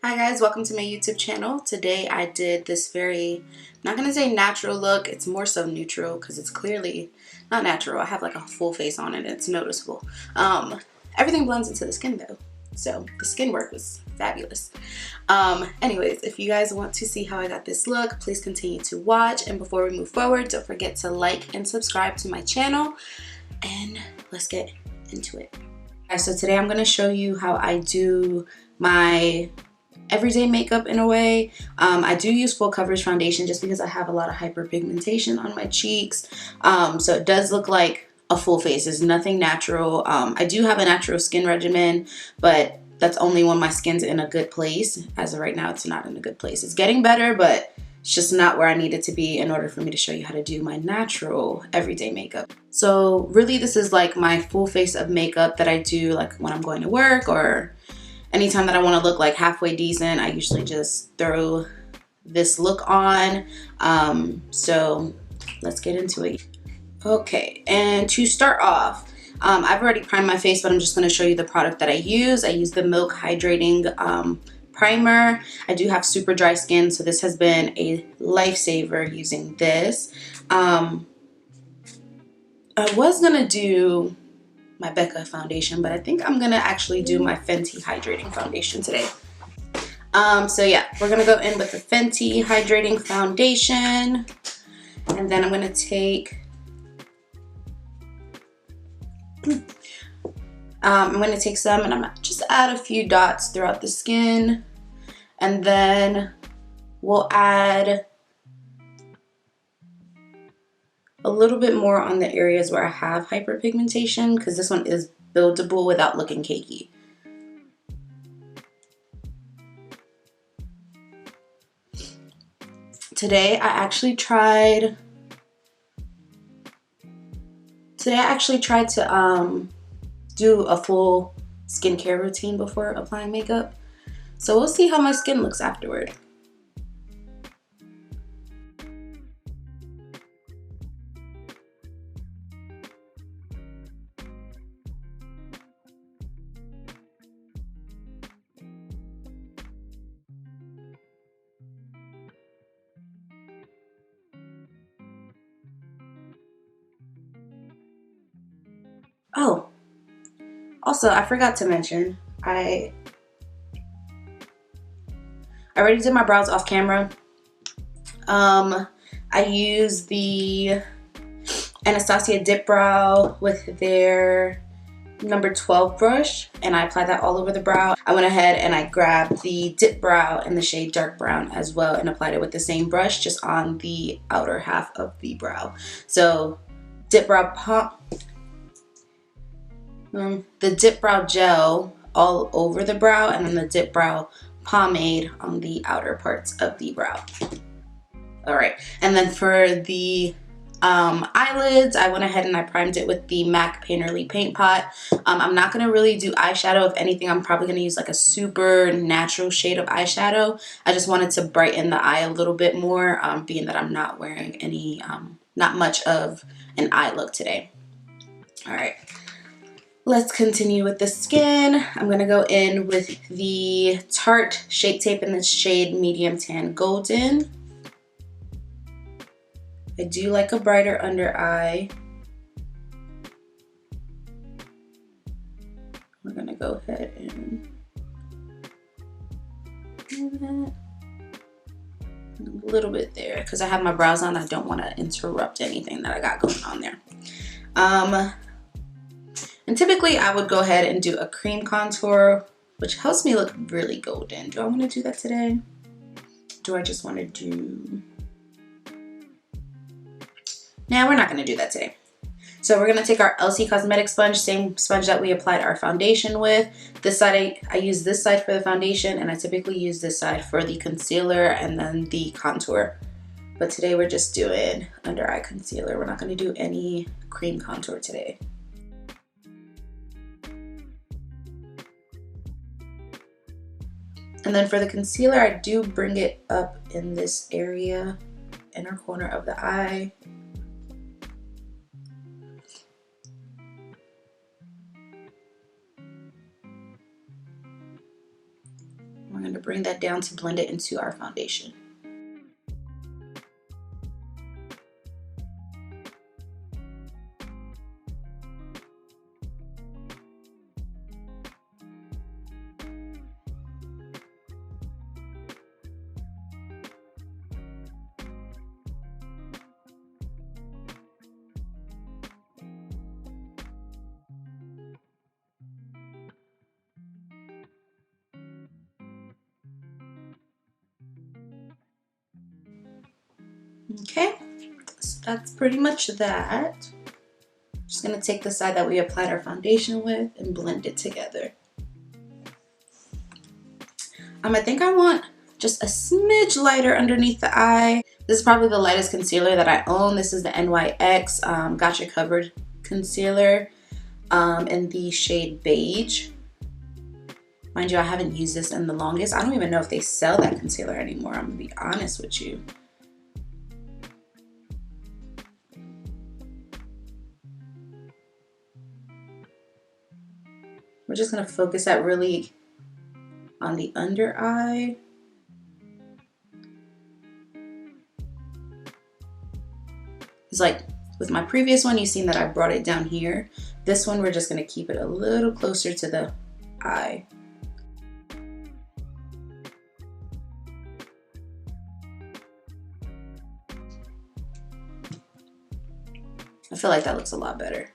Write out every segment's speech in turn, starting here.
Hi guys, welcome to my YouTube channel. Today I did this very, I'm not going to say natural look, it's more so neutral because it's clearly not natural. I have like a full face on it and it's noticeable. Everything blends into the skin though, so the skin work was fabulous. Anyways, if you guys want to see how I got this look, please continue to watch, and before we move forward, don't forget to like and subscribe to my channel, and let's get into it. Alright, so today I'm going to show you how I do my everyday makeup in a way. I do use full coverage foundation just because I have a lot of hyperpigmentation on my cheeks, so it does look like a full face. It's nothing natural. I do have a natural skin regimen, but that's only when my skin's in a good place. As of right now, it's not in a good place. It's getting better, but it's just not where I need it to be in order for me to show you how to do my natural everyday makeup. So really this is like my full face of makeup that I do like when I'm going to work, or anytime that I want to look like halfway decent. I usually just throw this look on. So let's get into it. Okay, and to start off, I've already primed my face, but I'm just going to show you the product that I use. I use the Milk Hydrating Primer. I do have super dry skin, so this has been a lifesaver using this. I was going to do my Becca foundation, but I think I'm gonna actually do my Fenty hydrating foundation today. So yeah, we're gonna go in with the Fenty hydrating foundation, and then I'm gonna take some, and I'm gonna just add a few dots throughout the skin, and then we'll add a little bit more on the areas where I have hyperpigmentation, because this one is buildable without looking cakey. Today I actually tried to do a full skincare routine before applying makeup. So we'll see how my skin looks afterward. Oh, also I forgot to mention, I already did my brows off camera. I use the Anastasia Dip Brow with their number 12 brush, and I applied that all over the brow. I went ahead and I grabbed the Dip Brow in the shade Dark Brown as well and applied it with the same brush, just on the outer half of the brow. So Dip Brow the Dip Brow gel all over the brow, and then the Dip Brow pomade on the outer parts of the brow. All right, and then for the eyelids, I went ahead and I primed it with the MAC Painterly Paint Pot. I'm not going to really do eyeshadow. If anything, I'm probably going to use like a super natural shade of eyeshadow. I just wanted to brighten the eye a little bit more, being that I'm not wearing any, not much of an eye look today. All right. Let's continue with the skin. I'm going to go in with the Tarte Shape Tape in the shade Medium Tan Golden. I do like a brighter under eye. We're going to go ahead and do that. A little bit there because I have my brows on. I don't want to interrupt anything that I got going on there. And typically I would go ahead and do a cream contour, which helps me look really golden. Do I want to do that today? Do I just want to do... Nah, we're not going to do that today. So we're going to take our LC Cosmetics sponge, same sponge that we applied our foundation with. This side, I use this side for the foundation, and I typically use this side for the concealer and then the contour. But today we're just doing under eye concealer. We're not going to do any cream contour today. And then for the concealer, I do bring it up in this area, inner corner of the eye. bring that down to blend it into our foundation. Okay, so that's pretty much that. Just gonna take the side that we applied our foundation with and blend it together. I think I want just a smidge lighter underneath the eye. This is probably the lightest concealer that I own. This is the NYX Gotcha Covered Concealer in the shade Beige. Mind you, I haven't used this in the longest. I don't even know if they sell that concealer anymore, I'm gonna be honest with you. We're just gonna focus that really on the under eye. It's like with my previous one, you've seen that I brought it down here. This one, we're just gonna keep it a little closer to the eye. I feel like that looks a lot better.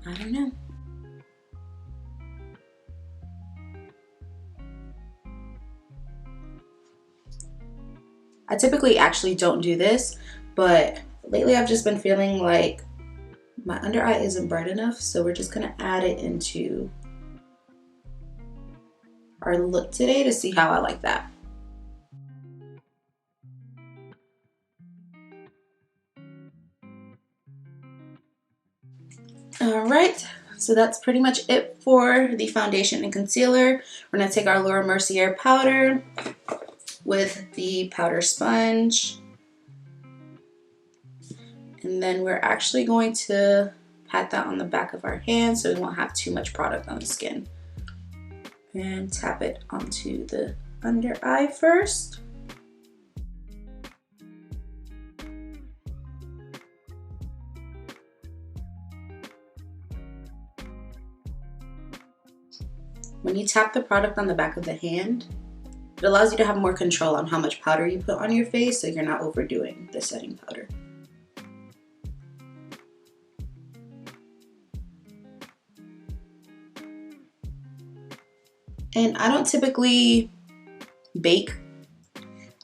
I don't know. I typically actually don't do this, but lately I've just been feeling like my under eye isn't bright enough, so we're just gonna add it into our look today to see how I like that. All right, so that's pretty much it for the foundation and concealer. We're gonna take our Laura Mercier powder with the powder sponge. And then we're actually going to pat that on the back of our hand so we won't have too much product on the skin. And tap it onto the under eye first. When you tap the product on the back of the hand, it allows you to have more control on how much powder you put on your face so you're not overdoing the setting powder. And I don't typically bake.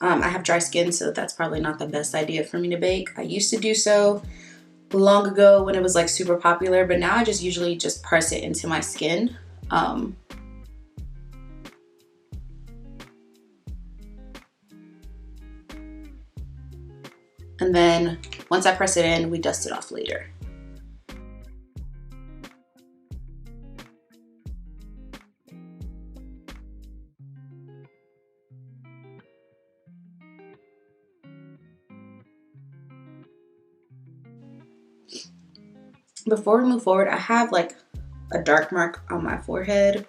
I have dry skin, so that's probably not the best idea for me to bake. I used to do so long ago when it was like super popular, but now I just usually just press it into my skin. And then once I press it in, we dust it off later. Before we move forward, I have like a dark mark on my forehead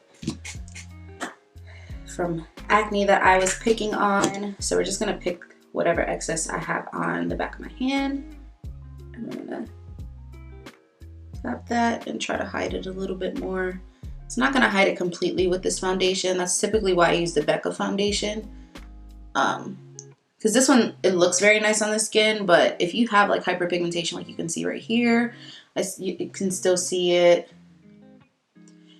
from acne that I was picking on. So we're just gonna pick whatever excess I have on the back of my hand. I'm gonna tap that and try to hide it a little bit more. It's not gonna hide it completely with this foundation. That's typically why I use the Becca foundation. Because this one, it looks very nice on the skin, but if you have like hyperpigmentation, like you can see right here, you can still see it.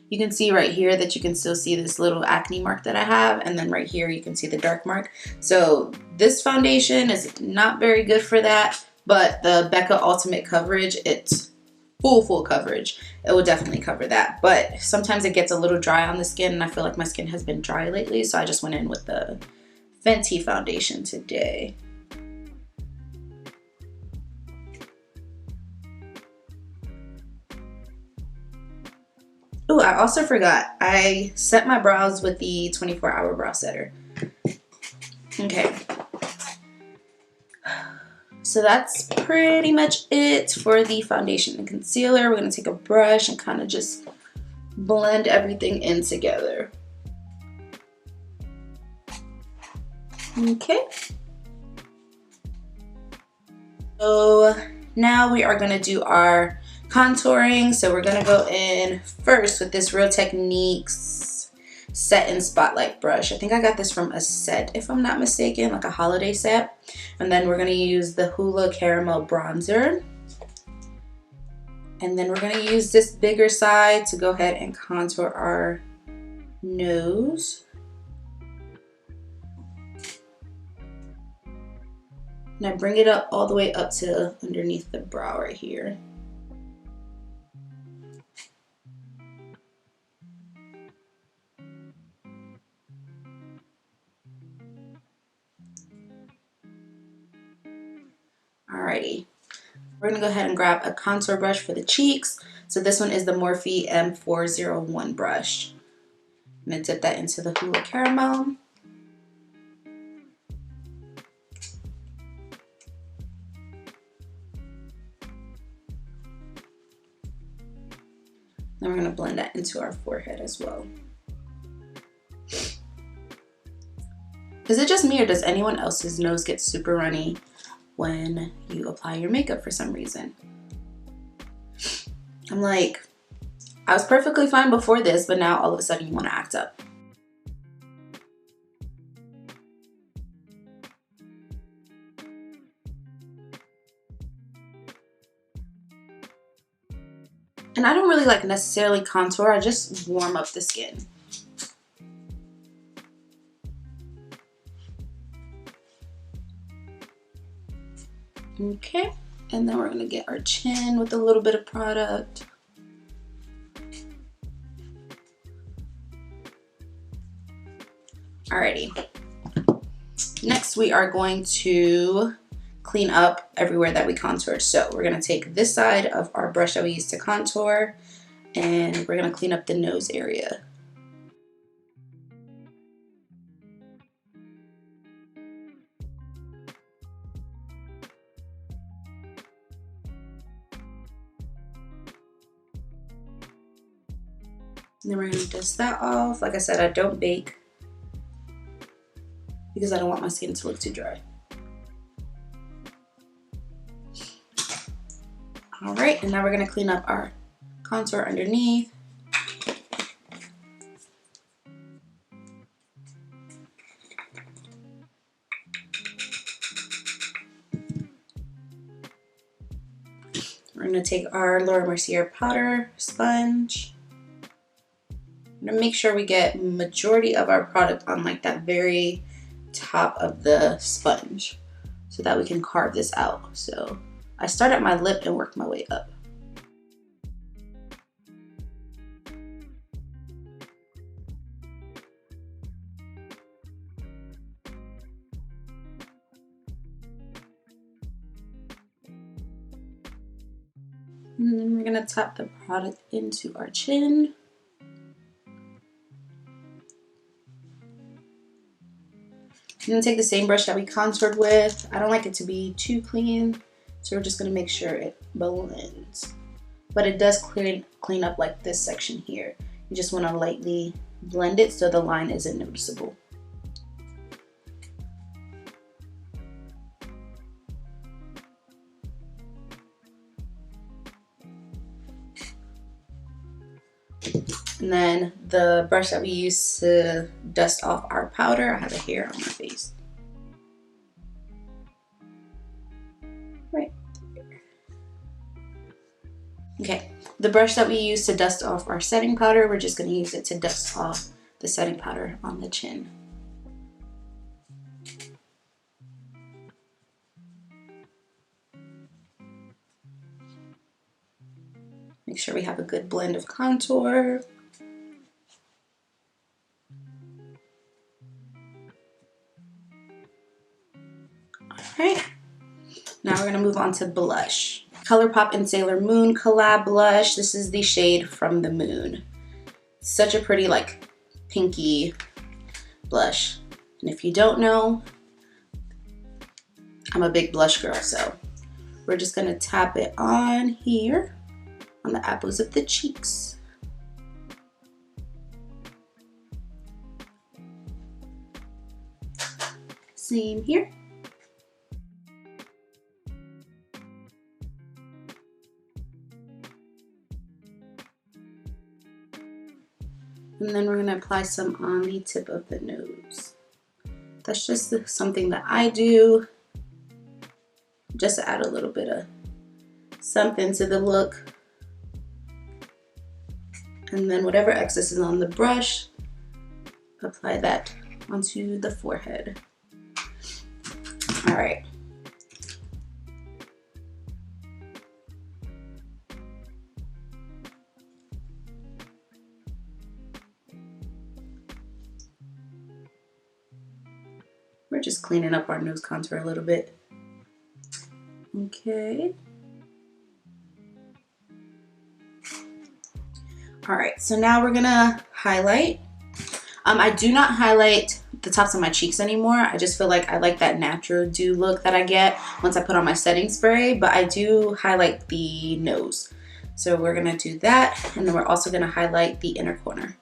You can see right here that you can still see this little acne mark that I have, and then right here you can see the dark mark. So this foundation is not very good for that, but the Becca Ultimate Coverage, it's full coverage. It will definitely cover that, but sometimes it gets a little dry on the skin, and I feel like my skin has been dry lately, so I just went in with the Fenty foundation today. Oh, I also forgot. I set my brows with the 24-hour brow setter. Okay. So that's pretty much it for the foundation and concealer. We're going to take a brush and kind of just blend everything in together. Okay. So now we are gonna do our contouring. So we're gonna go in first with this Real Techniques Set and Spotlight brush. I think I got this from a set, if I'm not mistaken, like a holiday set. And then we're gonna use the Hoola Caramel Bronzer. And then we're gonna use this bigger side to go ahead and contour our nose. And I bring it up all the way up to underneath the brow right here. Alrighty, we're gonna go ahead and grab a contour brush for the cheeks. So this one is the Morphe M401 brush. I'm gonna dip that into the Hoola Caramel. Then we're gonna blend that into our forehead as well. Is it just me, or does anyone else's nose get super runny when you apply your makeup for some reason? I'm like, I was perfectly fine before this, but now all of a sudden you want to act up. And I don't really like necessarily contour, I just warm up the skin. Okay, and then we're gonna get our chin with a little bit of product. Alrighty, next we are going to clean up everywhere that we contoured. So we're gonna take this side of our brush that we used to contour, and we're gonna clean up the nose area. And then we're gonna dust that off. Like I said, I don't bake because I don't want my skin to look too dry. All right, and now we're gonna clean up our contour underneath. We're gonna take our Laura Mercier powder sponge. I'm gonna make sure we get majority of our product on like that very top of the sponge so that we can carve this out. So I start at my lip and work my way up. And then we're gonna tap the product into our chin. I'm gonna take the same brush that we contoured with. I don't like it to be too clean, so we're just gonna make sure it blends. But it does clean up like this section here. You just wanna lightly blend it so the line isn't noticeable. And then the brush that we use to dust off our powder, I have a hair on my face. Right there. Okay, the brush that we use to dust off our setting powder, we're just gonna use it to dust off the setting powder on the chin. Make sure we have a good blend of contour. Alright, now we're gonna move on to blush. ColourPop and Sailor Moon collab blush. This is the shade From the Moon. Such a pretty like pinky blush. And if you don't know, I'm a big blush girl, so we're just gonna tap it on here on the apples of the cheeks. Same here. And then we're gonna apply some on the tip of the nose. That's just something that I do, just to add a little bit of something to the look. And then whatever excess is on the brush, apply that onto the forehead. All right. We're just cleaning up our nose contour a little bit. Okay. All right, so now we're gonna highlight. I do not highlight the tops of my cheeks anymore. I just feel like I like that natural dew look that I get once I put on my setting spray, but I do highlight the nose. So we're gonna do that, and then we're also gonna highlight the inner corner.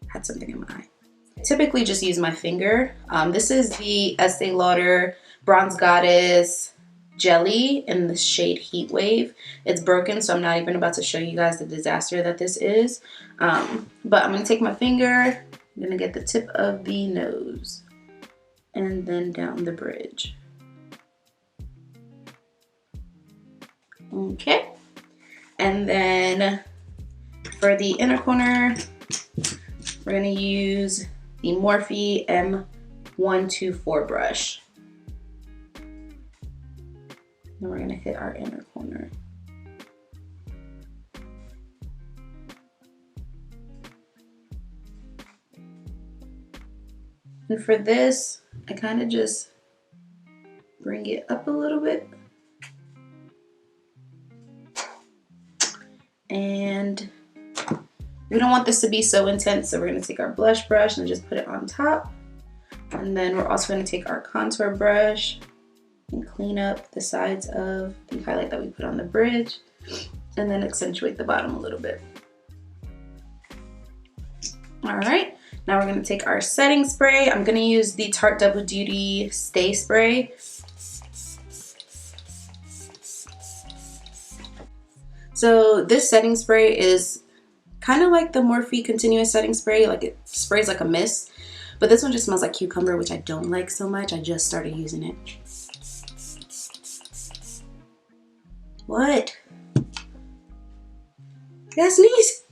Had something in my eye. I typically just use my finger. This is the Estee Lauder Bronze Goddess Jelly in the shade Heat Wave. It's broken, so I'm not even about to show you guys the disaster that this is. But I'm gonna take my finger, I'm gonna get the tip of the nose and then down the bridge. Okay, and then for the inner corner, we're gonna use the Morphe M124 brush. Then we're gonna hit our inner corner. And for this, I kind of just bring it up a little bit. And we don't want this to be so intense, so we're gonna take our blush brush and just put it on top. And then we're also gonna take our contour brush and clean up the sides of the highlight that we put on the bridge, and then accentuate the bottom a little bit. All right, now we're gonna take our setting spray. I'm gonna use the Tarte Double Duty Stay Spray. So this setting spray is kind of like the Morphe Continuous Setting Spray, like it sprays like a mist, but this one just smells like cucumber, which I don't like so much. I just started using it. What? That's sneeze.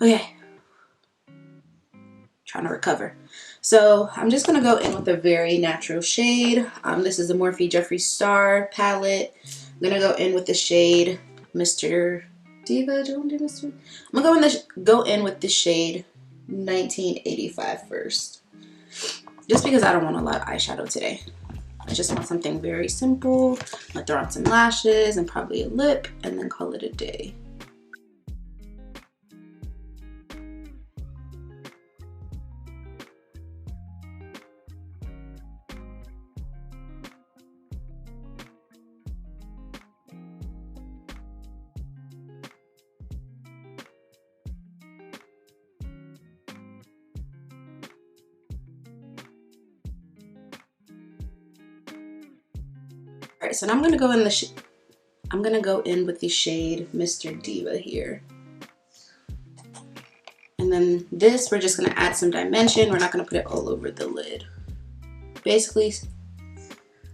Okay. Trying to recover. So I'm just gonna go in with a very natural shade. This is the Morphe Jeffree Star palette. I'm gonna go in with the shade Mr. Diva. Do you want to do Mr.? I'm gonna go in with the shade 1985 first, just because I don't want a lot of eyeshadow today. I just want something very simple. I'm gonna throw on some lashes and probably a lip and then call it a day. All right, so now I'm gonna go in with the shade Mr. Diva here. And then this, we're just gonna add some dimension. We're not gonna put it all over the lid. Basically,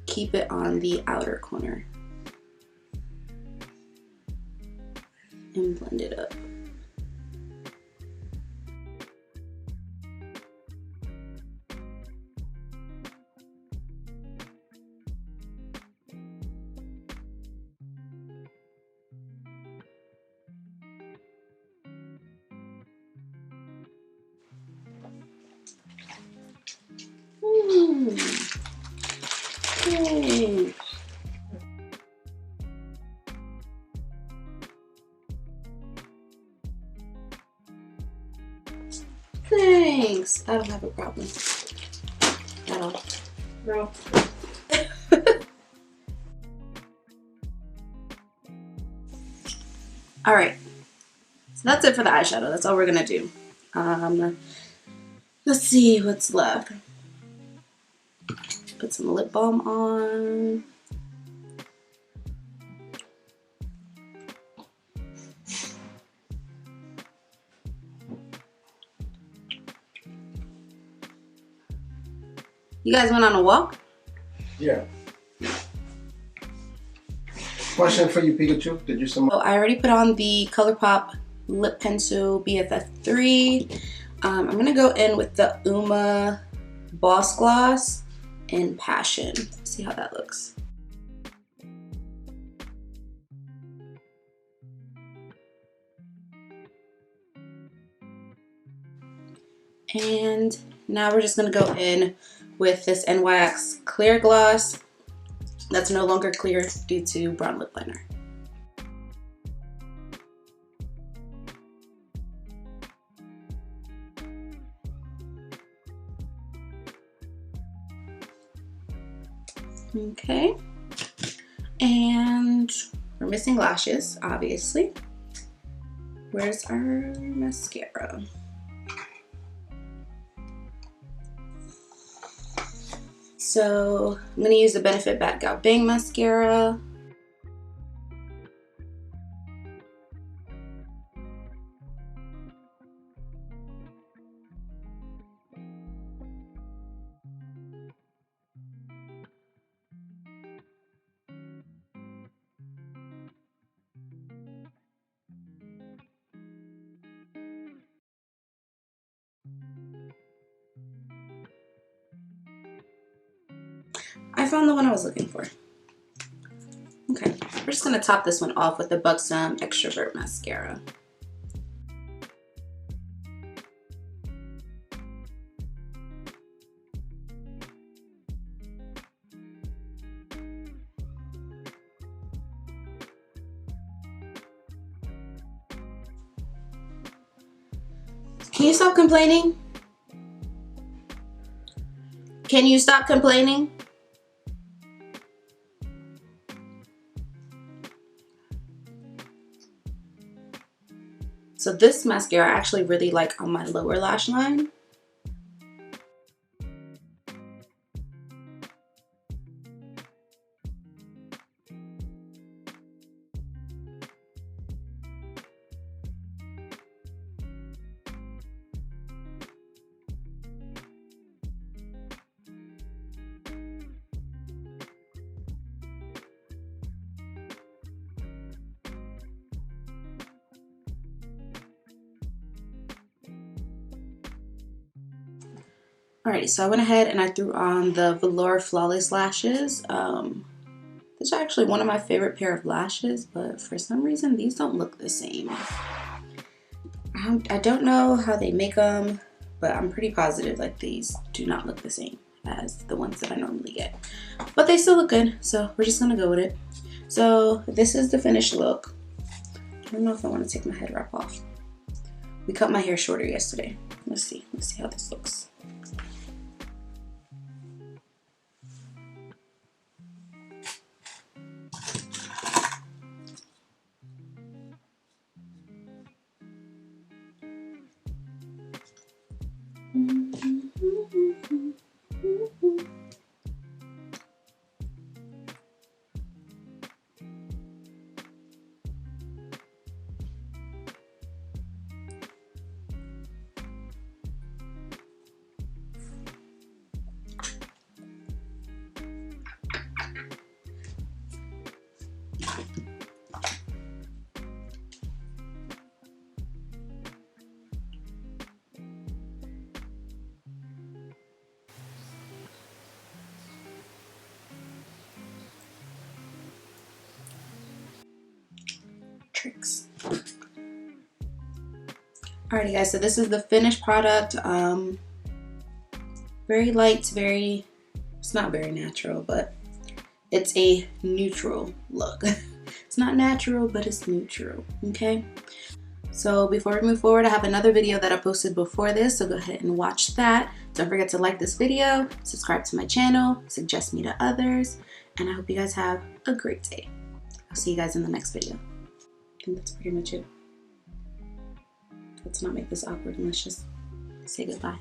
keep it on the outer corner and blend it up. Yay. Thanks. I don't have a problem at all, girl. All right, so that's it for the eyeshadow. That's all we're gonna do. Let's see what's left. Put some lip balm on. You guys went on a walk? Yeah. Question for you, Pikachu. Did you So I already put on the ColourPop Lip Pencil BFF3. I'm going to go in with the Uma Boss Gloss in Passion. See how that looks. And now we're just going to go in with this NYX Clear Gloss that's no longer clear due to brown lip liner. Okay, and we're missing lashes, obviously. Where's our mascara? So I'm gonna use the Benefit Bat Gal Bang mascara. I found the one I was looking for. Okay, we're just gonna top this one off with the Buxom Extrovert mascara. Can you stop complaining? Can you stop complaining? So this mascara I actually really like on my lower lash line. Alrighty, so I went ahead and I threw on the Velour Flawless Lashes. These are actually one of my favorite pair of lashes, but for some reason these don't look the same. I don't know how they make them, but I'm pretty positive like these do not look the same as the ones that I normally get. But they still look good, so we're just gonna go with it. So this is the finished look. I don't know if I want to take my head wrap off. We cut my hair shorter yesterday. Let's see how this looks. Tricks. Alrighty guys, so this is the finished product. Very light, it's not very natural, but it's a neutral look. It's not natural, but it's neutral, okay? So before we move forward, I have another video that I posted before this, so go ahead and watch that. Don't forget to like this video, subscribe to my channel, suggest me to others, and I hope you guys have a great day. I'll see you guys in the next video. I think that's pretty much it. Let's not make this awkward and let's just say goodbye.